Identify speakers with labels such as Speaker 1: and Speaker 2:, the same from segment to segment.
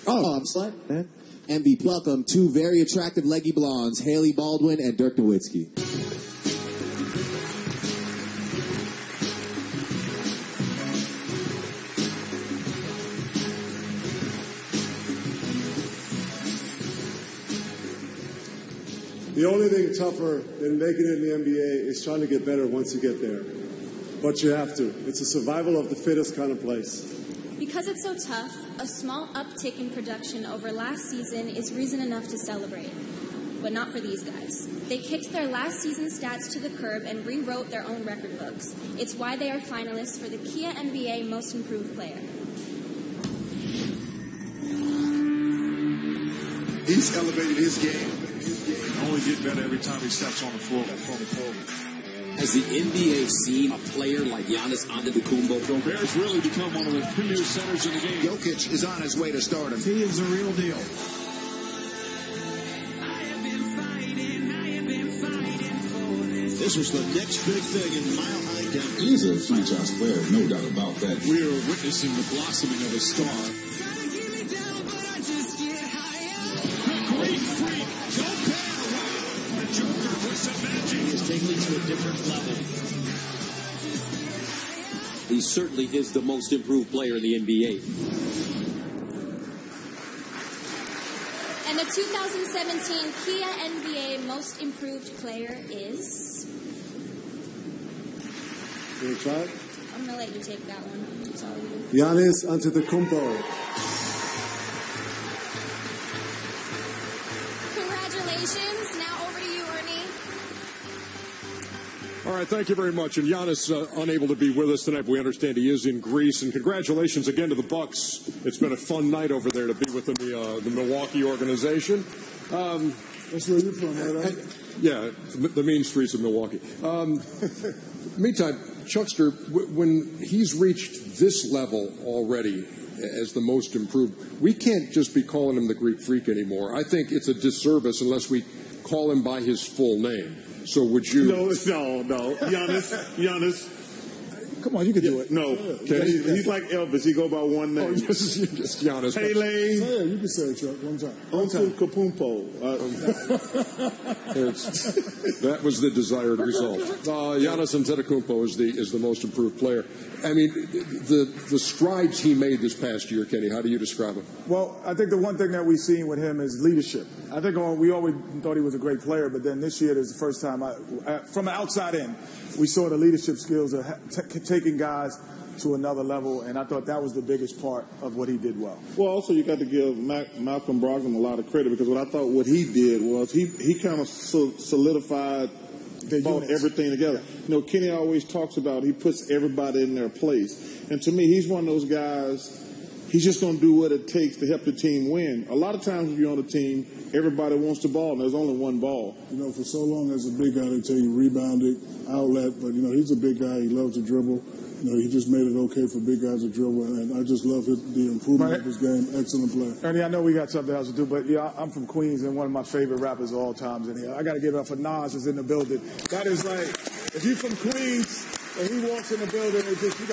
Speaker 1: Oh, I'm sorry, man. MVP. Welcome two very attractive leggy blondes, Haley Baldwin and Dirk Nowitzki.
Speaker 2: The only thing tougher than making it in the NBA is trying to get better once you get there. But you have to. It's a survival of the fittest kind of place.
Speaker 3: Because it's so tough, a small uptick in production over last season is reason enough to celebrate. But not for these guys. They kicked their last season's stats to the curb and rewrote their own record books. It's why they are finalists for the Kia NBA Most Improved Player.
Speaker 4: He's elevated his game.
Speaker 5: Only get better every time he steps on the floor.
Speaker 6: Has the NBA seen a player like Giannis Antetokounmpo?
Speaker 5: Gobert's really become one of the premier centers in the game.
Speaker 4: Jokic is on his way to stardom.
Speaker 5: He is the real deal.
Speaker 7: This was the next big thing in Mile High Down.
Speaker 8: He's a franchise player, no doubt about that.
Speaker 5: We are witnessing the blossoming of a star. The Greek freak, Gobert. The Joker with some magic.
Speaker 7: He's taking it to a different level.
Speaker 6: He certainly is the most improved player in the NBA.
Speaker 3: And the 2017 Kia NBA Most Improved Player is...
Speaker 2: You want to try it?
Speaker 3: I'm going to let you take that one. It's all you.
Speaker 2: Giannis Antetokounmpo.
Speaker 3: Congratulations. Now over to you, Ernie.
Speaker 9: All right, thank you very much. And Giannis unable to be with us tonight, but we understand he is in Greece. And congratulations again to the Bucks. It's been a fun night over there to be within the Milwaukee organization.
Speaker 2: That's where you're from, right?
Speaker 9: Yeah, the mean streets of Milwaukee. Meantime, Chuckster, when he's reached this level already as the most improved, we can't just be calling him the Greek freak anymore. I think it's a disservice unless we call him by his full name. So would you?
Speaker 10: No. Giannis.
Speaker 2: Come on, you can do it.
Speaker 10: No. He's like Elvis. He go by one name.
Speaker 9: Oh, just Giannis.
Speaker 10: Pele.
Speaker 2: Yeah, you can say it, Chuck, one time.
Speaker 10: Antetokounmpo.
Speaker 9: That was the desired result. Giannis Antetokounmpo is the most improved player. I mean, the strides he made this past year, Kenny, how do you describe him?
Speaker 11: Well, I think the one thing that we've seen with him is leadership. I think we always thought he was a great player, but then this year is the first time, from the outside in, we saw the leadership skills of taking guys to another level, and I thought that was the biggest part of what he did well.
Speaker 10: Well, also you got to give Malcolm Brogdon a lot of credit because what I thought what he did was he kind of solidified everything together.
Speaker 11: Yeah.
Speaker 10: You know, Kenny always talks about he puts everybody in their place, and to me, he's one of those guys. He's just going to do what it takes to help the team win. A lot of times when you're on a team, everybody wants the ball, and there's only one ball.
Speaker 2: You know, for so long as a big guy, they tell you rebounding, outlet, but, you know, he's a big guy. He loves to dribble. You know, he just made it okay for big guys to dribble, and I just love the improvement of his game. Excellent player.
Speaker 11: Ernie, I know we got something else to do, but yeah, I'm from Queens, and one of my favorite rappers of all times in here. I got to give it up for Nas is in the building. That is like, if you're from Queens and he walks in the building, it's just you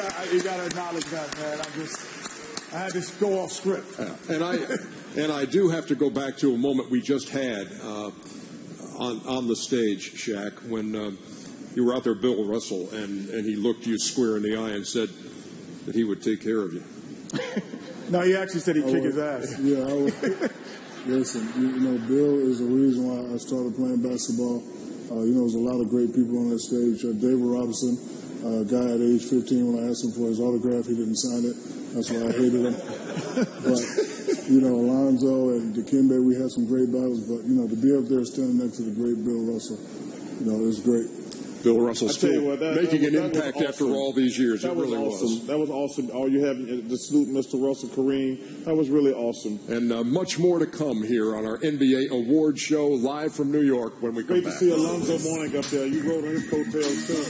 Speaker 11: got to acknowledge that, man. I had to go off script.
Speaker 9: Yeah. And I do have to go back to a moment we just had on the stage, Shaq, when you were out there, Bill Russell, and he looked you square in the eye and said that he would take care of you.
Speaker 11: No, he actually said he'd kick his ass.
Speaker 2: Yeah, listen, you know, Bill is the reason why I started playing basketball. You know, there's a lot of great people on that stage. David Robinson, a guy at age 15, when I asked him for his autograph, he didn't sign it. That's why I hated him. But, you know, Alonzo and Dikembe, we had some great battles. But, you know, to be up there standing next to the great Bill Russell, you know, it was great.
Speaker 9: Bill Russell still making an impact after all these years.
Speaker 10: That was awesome. That was awesome. All you have to salute Mr. Russell, Kareem. That was really awesome.
Speaker 9: And much more to come here on our NBA Awards show live from New York when we come back.
Speaker 10: Great to see Alonzo Mourning up there. You rode on his coattails, too.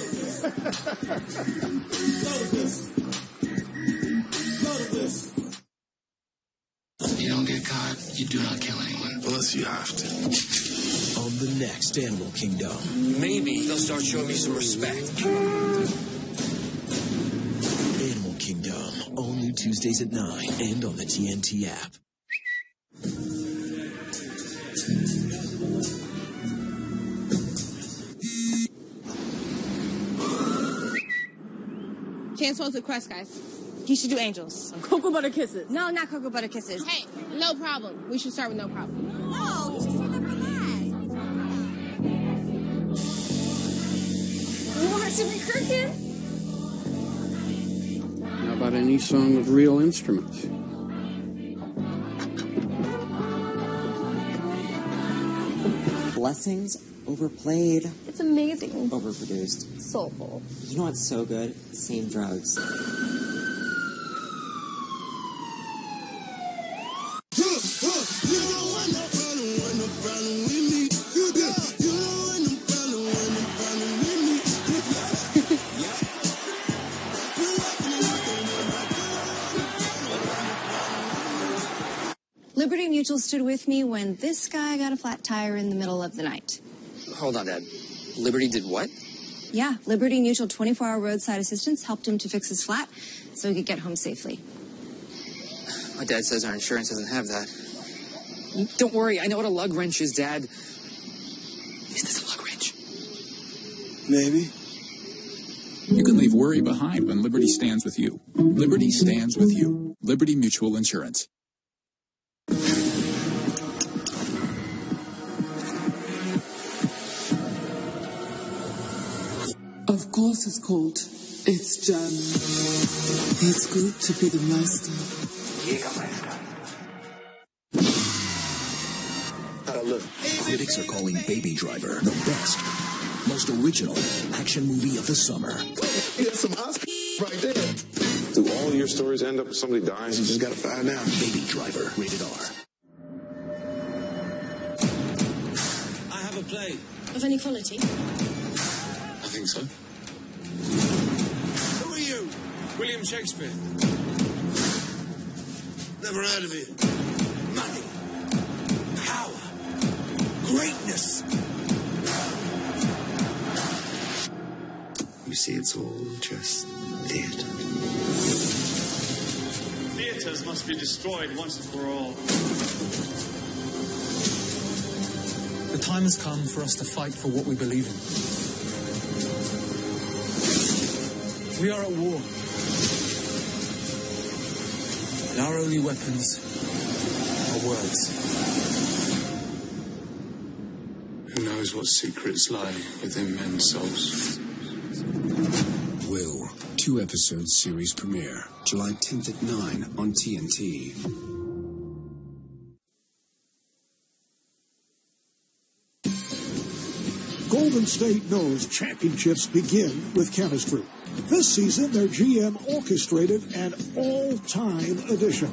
Speaker 12: You don't get caught, you do not kill anyone.
Speaker 7: Unless you have to.
Speaker 13: On the next Animal Kingdom.
Speaker 12: Maybe they'll start showing me some respect.
Speaker 13: Animal Kingdom, all new Tuesdays at 9 and on the TNT app.
Speaker 14: Chance wants a request, guys. He should do Angels. Cocoa Butter Kisses. No, not Cocoa Butter Kisses. Hey, no problem. We should start with no problem. No, you should say that for last. Martin McCurkin.
Speaker 15: How about any song with real instruments?
Speaker 16: Blessings, overplayed.
Speaker 14: It's amazing.
Speaker 16: Overproduced.
Speaker 14: Soulful.
Speaker 16: You know what's so good? Same drugs.
Speaker 17: Liberty Mutual stood with me when this guy got a flat tire in the middle of the night.
Speaker 12: Hold on, Dad. Liberty did what?
Speaker 17: Yeah, Liberty Mutual 24-hour roadside assistance helped him to fix his flat so he could get home safely.
Speaker 12: My dad says our insurance doesn't have that. Don't worry, I know what a lug wrench is, Dad. Is this a lug wrench?
Speaker 7: Maybe.
Speaker 18: You can leave worry behind when Liberty stands with you. Liberty stands with you. Liberty Mutual Insurance.
Speaker 19: Of course it's cold. It's January. It's good to be the master.
Speaker 13: Look, critics are calling Baby Driver the best, most original action movie of the summer.
Speaker 7: There's some Oscar right there. Do all your stories end up with somebody dying? You just gotta find out.
Speaker 13: Baby Driver, rated R.
Speaker 20: I have a play.
Speaker 17: Of any quality?
Speaker 20: I think so. Who are you? William Shakespeare. Never heard of it. Money. Power. Greatness.
Speaker 21: You see, it's all just theater.
Speaker 22: Theaters must be destroyed once and for all.
Speaker 23: The time has come for us to fight for what we believe in. We are at war. And our only weapons are words.
Speaker 20: Who knows what secrets lie within men's souls?
Speaker 13: Will, 2-episode series premiere, July 10th at 9 on TNT.
Speaker 24: Golden State knows championships begin with chemistry. This season, their GM orchestrated an all-time edition.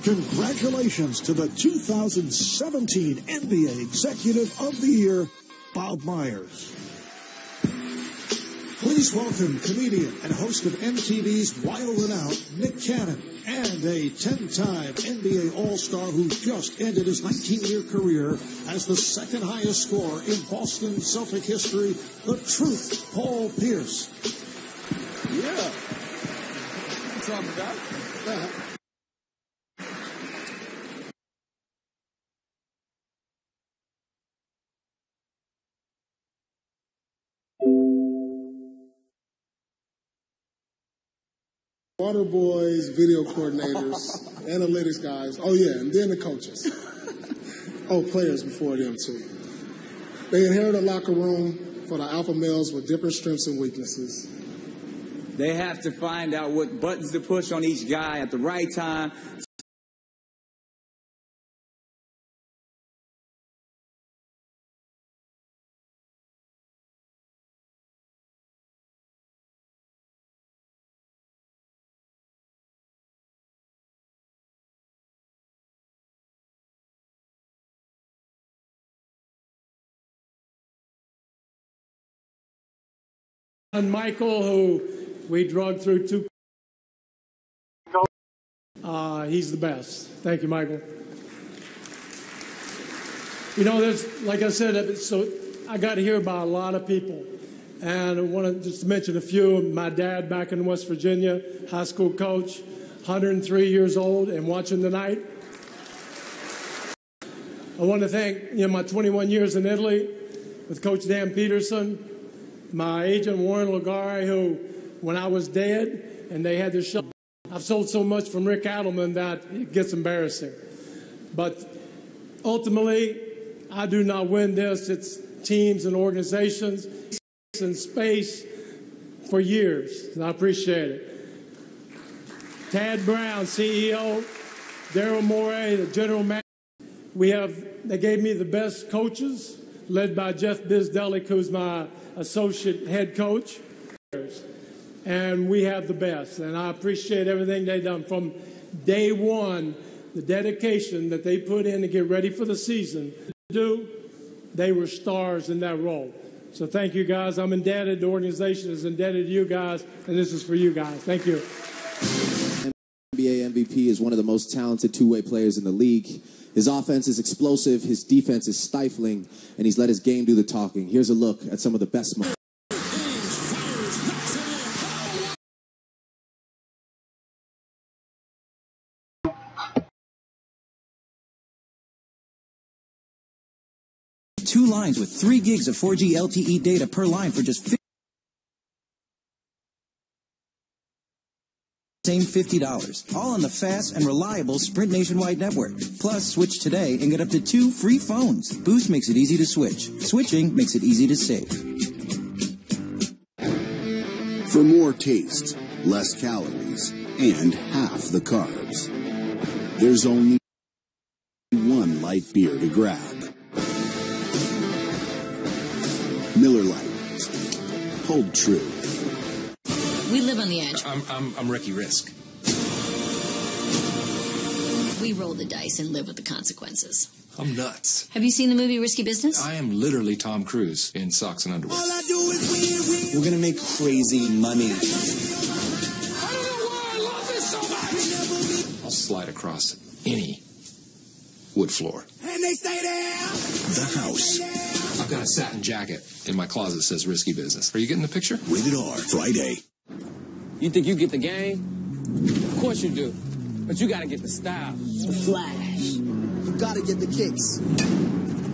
Speaker 24: Congratulations to the 2017 NBA Executive of the Year, Bob Myers. Please welcome comedian and host of MTV's Wild 'N Out, Nick Cannon, and a 10-time NBA All-Star who just ended his 19-year career as the second highest scorer in Boston Celtic history, the Truth, Paul Pierce.
Speaker 11: Yeah. What's up, guy?
Speaker 2: Water boys, video coordinators, analytics guys. Oh, yeah, and then the coaches. Oh, players before them, too. They inherit a locker room for the alpha males with different strengths and weaknesses.
Speaker 25: They have to find out what buttons to push on each guy at the right time.
Speaker 26: And Michael, who we drugged through 2. He's the best. Thank you, Michael. You know, there's, like I said, so I got to hear about a lot of people. And I want to just mention a few. My dad back in West Virginia, high school coach, 103 years old and watching tonight. I want to thank my 21 years in Italy with Coach Dan Peterson. My agent, Warren Lagari, who when I was dead and they had to show. I've sold so much from Rick Adelman that it gets embarrassing. But ultimately, I do not win this. It's teams and organizations and space for years, and I appreciate it. Tad Brown, CEO, Daryl Morey, the general manager. They gave me the best coaches, led by Jeff Bizdelic, who's my associate head coach. And we have the best, and I appreciate everything they've done from day one, the dedication that they put in to get ready for the season. They were stars in that role. So thank you, guys. I'm indebted. The organization is indebted to you guys, and this is for you guys. Thank you.
Speaker 1: NBA MVP is one of the most talented two-way players in the league. His offense is explosive, his defense is stifling, and he's let his game do the talking. Here's a look at some of the best moments.
Speaker 3: Two lines with 3 gigs of 4G LTE data per line for just same $50. All on the fast and reliable Sprint nationwide network. Plus, switch today and get up to 2 free phones. Boost makes it easy to switch. Switching makes it easy to save.
Speaker 4: For more taste, less calories, and half the carbs, there's only one light beer to grab. Miller Lite. Hold true.
Speaker 5: We live on the edge.
Speaker 6: I'm Ricky Risk.
Speaker 5: We roll the dice and live with the consequences.
Speaker 6: I'm nuts.
Speaker 5: Have you seen the movie Risky Business?
Speaker 6: I am literally Tom Cruise in socks and underwear.
Speaker 4: All I do is win. We're gonna make crazy money.
Speaker 6: I don't know why I love this so much. I'll slide across any wood floor.
Speaker 4: And they stay there. The House.
Speaker 6: I've got a satin jacket in my closet that says Risky Business. Are you getting the picture?
Speaker 4: Rated R. Friday.
Speaker 8: You think you get the game? Of course you do. But you gotta get the style. The flash.
Speaker 4: You gotta get the kicks.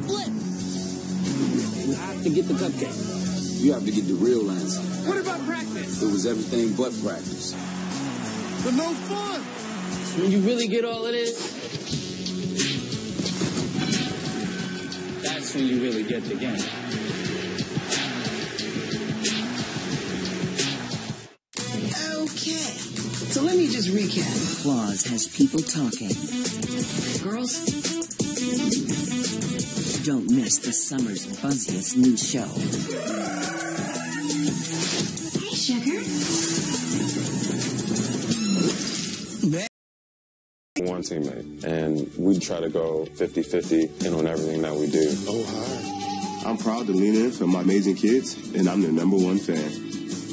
Speaker 8: Flip. You have to get the cupcake.
Speaker 27: You have to get the real answer.
Speaker 8: What about practice?
Speaker 27: It was everything but practice.
Speaker 8: But no fun. When you really get all of this, that's when you really get the game.
Speaker 5: Okay, so let me just recap. Claus has people talking. Girls, don't miss the summer's buzziest new show. Hey, sugar.
Speaker 7: One teammate, and we try to go 50-50 in on everything that we do.
Speaker 4: Oh, hi. I'm proud to lean in for my amazing kids, and I'm their #1 fan.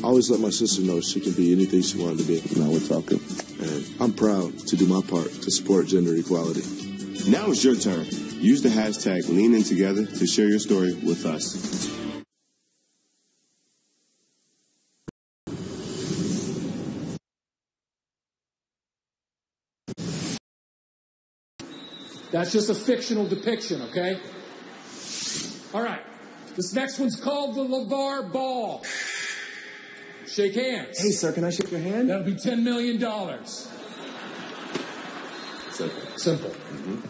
Speaker 28: I always let my sister know she can be anything she wanted to be.
Speaker 4: Now we're talking.
Speaker 28: And I'm proud to do my part to support gender equality.
Speaker 4: Now it's your turn. Use the hashtag #LeanInTogether to share your story with us.
Speaker 29: That's just a fictional depiction, okay? All right. This next one's called the LeVar Ball. Shake hands.
Speaker 11: Hey, sir, can I shake your hand?
Speaker 29: That'll be $10 million. Simple.
Speaker 1: Mm-hmm.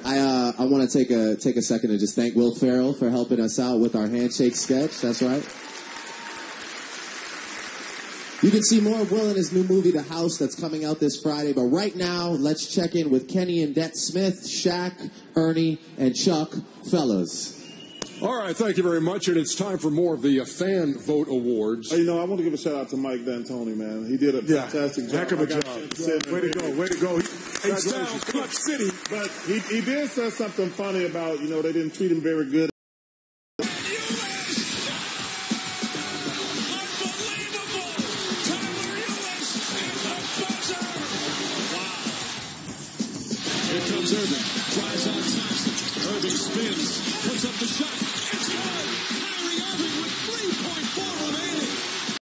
Speaker 1: I want to take a second to just thank Will Ferrell for helping us out with our handshake sketch. That's right. You can see more of Will in his new movie, The House, that's coming out this Friday. But right now, let's check in with Kenny and Det Smith, Shaq, Ernie, and Chuck. Fellas.
Speaker 9: All right, thank you very much, and it's time for more of the Fan Vote Awards.
Speaker 10: You know, I want to give a shout out to Mike D'Antoni, man. He did a fantastic job.
Speaker 11: Heck of a job. Way to go, way to go.
Speaker 10: Congratulations. Clutch City. But he did say something funny about, you know, they didn't treat him very good.
Speaker 22: Here comes Irving. Tries on Thompson. Irving spins. Puts